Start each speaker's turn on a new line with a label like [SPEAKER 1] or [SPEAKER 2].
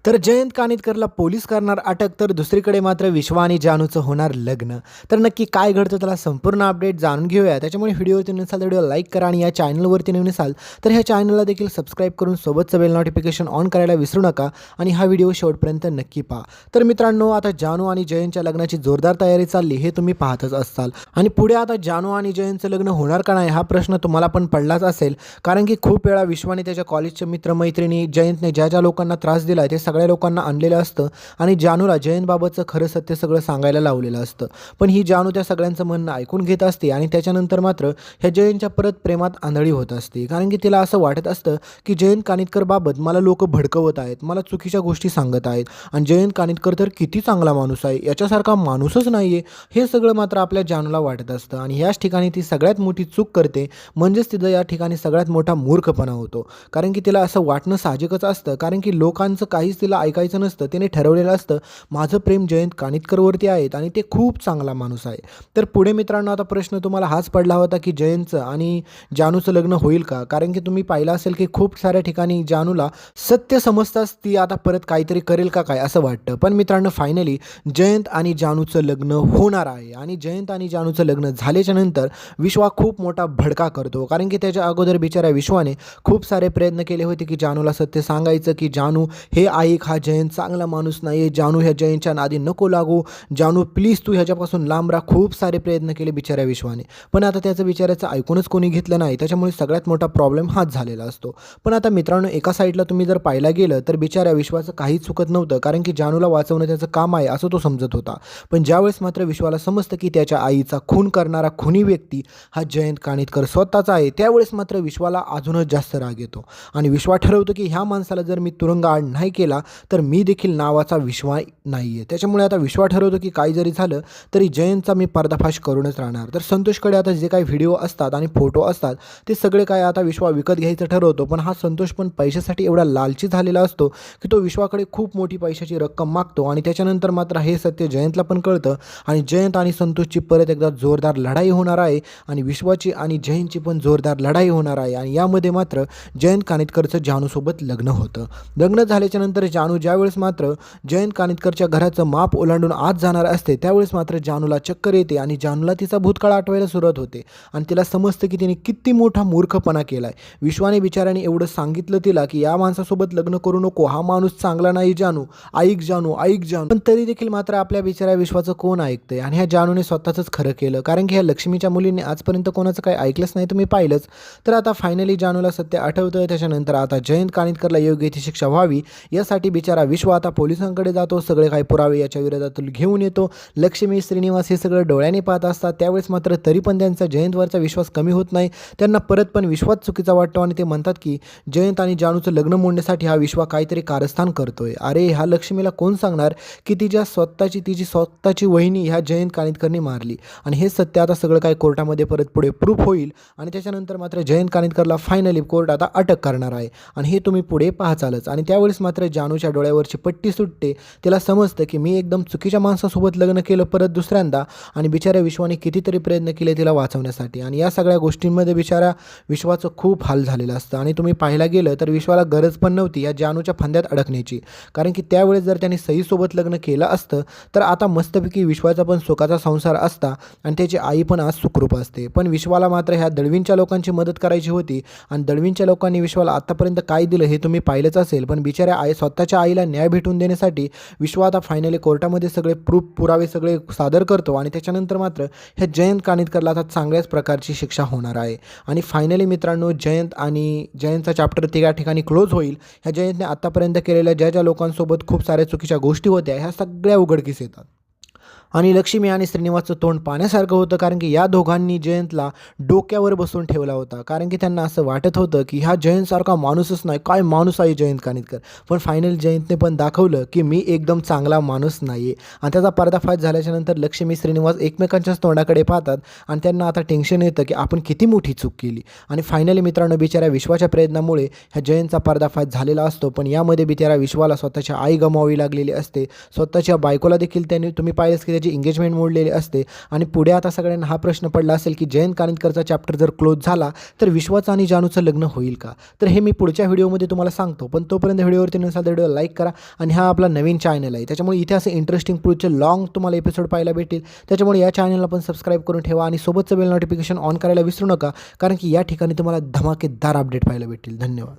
[SPEAKER 1] तर जयंत कानिटकरला पोलीस करणार अटक, तर दुसरीकडे मात्र विश्वा आणि जानूचं होणार लग्न. तर नक्की काय घडतं त्याला संपूर्ण अपडेट जाणून घेऊया. त्याच्यामुळे व्हिडिओवरती नसाल तर व्हिडिओ लाईक करा आणि या चॅनलवरती नवीन असाल तर ह्या चॅनलला देखील सबस्क्राईब करून सोबतचं बेल नोटिफिकेशन ऑन करायला विसरू नका आणि हा व्हिडिओ शेवटपर्यंत नक्की पहा. तर मित्रांनो, आता जानू आणि जयंतच्या लग्नाची जोरदार तयारी चालली हे तुम्ही पाहतच असाल आणि पुढे आता जानू आणि जयंतचं लग्न होणार का नाही हा प्रश्न तुम्हाला पण पडलाच असेल. कारण की खूप वेळा विश्वाने त्याच्या कॉलेजच्या मित्रमैत्रिणी जयंतने ज्या लोकांना त्रास दिला ते सगळ्या लोकांना आणलेलं असतं आणि जानूला जयंतबाबतचं खरं सत्य सगळं सांगायला लावलेलं असतं. पण ही जानू त्या सगळ्यांचं म्हणणं ऐकून घेत असते आणि त्याच्यानंतर मात्र ह्या जयंतच्या परत प्रेमात आंधळी होत असते. कारण की तिला असं वाटत असतं की जयंत कानिटकरबाबत मला लोक भडकवत आहेत, मला चुकीच्या गोष्टी सांगत आहेत आणि जयंत कानिटकर तर किती चांगला माणूस आहे, याच्यासारखा माणूसच नाही आहे, हे सगळं मात्र आपल्या जानूला वाटत असतं. आणि ह्याच ठिकाणी ती सगळ्यात मोठी चूक करते, म्हणजेच तिथं या ठिकाणी सगळ्यात मोठा मूर्खपणा होतो. कारण की तिला असं वाटणं साहजिकच असतं, कारण की लोकांचं काहीच तिला ऐकायचं नसतं. तिने ठरवलेलं असतं माझं प्रेम जयंत कानिटकरवरती आहेत आणि ते खूप चांगला माणूस आहे. तर पुढे मित्रांनो, आता प्रश्न तुम्हाला हाच पडला होता की जयंतचं आणि जानूचं लग्न होईल का? कारण की तुम्ही पाहिलं असेल की खूप साऱ्या ठिकाणी जानूला सत्य समजताच ती आता परत काहीतरी करेल का काय असं वाटतं. पण मित्रांनो, फायनली जयंत आणि जानूचं लग्न होणार आहे आणि जयंत आणि जानूचं लग्न झाल्याच्या नंतर विश्वा खूप मोठा भडका करतो. कारण की त्याच्या अगोदर बिचाऱ्या विश्वाने खूप सारे प्रयत्न केले होते की जानूला सत्य सांगायचं की जानू हे ऐक, हा जयंत चांगला माणूस नाही आहे, जानू ह्या जयंतच्या नादी नको लागू, जानू प्लीज तू ह्याच्यापासून लांब राहा. खूप सारे प्रयत्न केले बिचाऱ्या विश्वाने, पण आता त्याचं बिचाऱ्याचं ऐकूनच कोणी घेतलं नाही. त्याच्यामुळे सगळ्यात मोठा प्रॉब्लेम हाच झालेला असतो. पण आता मित्रांनो, एका साईडला तुम्ही जर पाहायला गेलं तर बिचाऱ्या विश्वाचं काहीच चुकत नव्हतं, कारण की जानूला वाचवणं त्याचं काम आहे असं तो समजत होता. पण ज्यावेळेस मात्र विश्वाला समजतं की त्याच्या आईचा खून करणारा खुनी व्यक्ती हा जयंत कानिटकर स्वतःचा आहे, त्यावेळेस मात्र विश्वाला अजूनच जास्त राग येतो आणि विश्वा ठरवतो की ह्या माणसाला जर मी तुरुंगाआड नाही केला तर मी देखील नावाचा विश्वा नाही आहे. त्याच्यामुळे आता विश्वा ठरवतो की काही जरी झालं तरी जयंतचा मी पर्दाफाश करूनच राहणार. तर संतोषकडे आता जे काही व्हिडिओ असतात आणि फोटो असतात ते सगळे काय आता विश्वा विकत घ्यायचं ठरवतो. पण हा संतोष पण पैशासाठी एवढा लालची झालेला असतो की तो विश्वाकडे खूप मोठी पैशाची रक्कम मागतो आणि त्याच्यानंतर मात्र हे सत्य जयंतला पण कळतं आणि जयंत आणि संतोषची परत एकदा जोरदार लढाई होणार आहे आणि विश्वाची आणि जयंतची पण जोरदार लढाई होणार आहे. आणि यामध्ये मात्र जयंत कानिटकरचं जानूसोबत लग्न होतं. लग्न झाल्याच्या नंतर जानू ज्यावेळेस मात्र जयंत कानिटकरच्या घराचं माप ओलांडून आत जाणार असते त्यावेळेस मात्र जानूला चक्कर येते आणि जानूला तिचा भूतकाळ आठवायला सुरुवात होते आणि तिला समजतं की तिने किती मोठा मूर्खपणा केला आहे. विश्वाने बिचाराने एवढं सांगितलं तिला की या माणसासोबत लग्न करू नको, हा माणूस चांगला नाही जानू, ऐक जानू, ऐक जानू. पण तरी देखील मात्र आपल्या बिचाऱ्या विश्वाचं कोण ऐकतंय आणि ह्या जानूने स्वतःच खरं केलं. कारण की ह्या लक्ष्मीच्या मुलीने आजपर्यंत कोणाचं काही ऐकलंच नाही, तुम्ही पाहिलंच. तर आता फायनली जानूला सत्य आठवतं. त्याच्यानंतर आता जयंत कानिटकरला योग्य ती शिक्षा व्हावी यासाठी बिचारा विश्व आता पोलिसांकडे जातो, सगळे काही पुरावे याच्या विरोधात घेऊन येतो. लक्ष्मी, श्रीनिवास हे सगळं डोळ्याने पाहत असतात. त्यावेळेस मात्र तरी पण त्यांचा जयंतवरचा विश्वास कमी होत नाही. त्यांना परत पण विश्वास चुकीचा वाटतो आणि ते म्हणतात की जयंत आणि जानूचं लग्न मोडण्यासाठी हा विश्वा काहीतरी कारस्थान करतोय. अरे ह्या लक्ष्मीला कोण सांगणार की तिची स्वतःची वहिनी ह्या जयंत कानिटकरने मारली आणि हे सत्य आता सगळं काही कोर्टामध्ये परत पुढे प्रूफ होईल आणि त्याच्यानंतर मात्र जयंत कानिटकरला फायनली कोर्ट आता अटक करणार आहे आणि हे तुम्ही पुढे पाहाचालच. आणि त्यावेळेस मात्र जानूच्या डोळ्यावरची पट्टी सुटते. तिला समजतं की मी एकदम चुकीच्या माणसासोबत लग्न केलं परत दुसऱ्यांदा आणि बिचाऱ्या विश्वाने कितीतरी प्रयत्न केले तिला वाचवण्यासाठी आणि या सगळ्या गोष्टींमध्ये बिचाऱ्या विश्वाचं खूप हाल झालेलं असतं. आणि तुम्ही पाहायला गेलं तर विश्वाला गरज पण नव्हती या जानूच्या फंद्यात अडकण्याची, कारण की त्यावेळेस जर त्याने सईसोबत लग्न केलं असतं तर आता मस्तपैकी विश्वाचा पण सुखाचा संसार असता आणि त्याची आई पण आज सुखरूप असते. पण विश्वाला मात्र ह्या दळवींच्या लोकांची मदत करायची होती आणि दळवींच्या लोकांनी विश्वाला आत्तापर्यंत काय दिलं हे तुम्ही पाहिलंच असेल. पण बिचाऱ्या स्वतःच्या आईला न्याय भेटून देण्यासाठी विश्व आता फायनली कोर्टामध्ये सगळे पुरावे सगळे सादर करतो आणि त्याच्यानंतर मात्र ह्या जयंत कानिटकरला आता चांगल्याच प्रकारची शिक्षा होणार आहे. आणि फायनली मित्रांनो, जयंतचा चॅप्टर त्या ठिकाणी क्लोज होईल. ह्या जयंतने आत्तापर्यंत केलेल्या ज्या लोकांसोबत खूप साऱ्या चुकीच्या गोष्टी होत्या ह्या सगळ्या उघडकीस येतात आणि लक्ष्मी आणि श्रीनिवासचं तोंड पाण्यासारखं होतं, कारण की या दोघांनी जयंतला डोक्यावर बसवून ठेवला होता. कारण की त्यांना असं वाटत होतं की हा जयंतसारखा माणूसच नाही, काय माणूस आहे जयंत कानिटकर. पण फायनल जयंतने पण दाखवलं की मी एकदम चांगला माणूस नाही आहे आणि त्याचा पर्दाफाश झाल्याच्यानंतर लक्ष्मी, श्रीनिवास एकमेकांच्याच तोंडाकडे पाहतात आणि त्यांना आता टेन्शन येतं की आपण किती मोठी चूक केली. आणि फायनली मित्रांनो, बिचाऱ्या विश्वाच्या प्रयत्नामुळे ह्या जयंतचा पर्दाफाश झालेला असतो. पण यामध्ये बिचाऱ्या विश्वाला स्वतःची आई गमावावी लागलेली असते, स्वतःच्या बायकोला देखील त्यांनी तुम्ही पाहिलंच की त्यांची एंगेजमेंट मोडलेली असते आणि पुढे आता सगळ्यांना हा प्रश्न पडला असेल की जयंत कानिटकरचा चॅप्टर जर क्लोज झाला तर विश्वाचं आणि जानूचं लग्न होईल का? तर हे मी पुढच्या व्हिडिओमध्ये तुम्हाला सांगतो. पण तोपर्यंत व्हिडिओवरती नसाल तर व्हिडिओ लाईक करा आणि हा आपला नवीन चॅनल आहे, त्याच्यामुळे इथे असं इंटरेस्टिंग पुढचे लॉंग तुम्हाला एपिसोड पाहायला भेटतील. त्याच्यामुळे या चॅनलला पण सबस्क्राईब करून ठेवा आणि सोबतचं बेल नोटिफिकेशन ऑन करायला विसरू नका, कारण की या ठिकाणी तुम्हाला धमाकेदार अपडेट पाहायला भेटतील. धन्यवाद.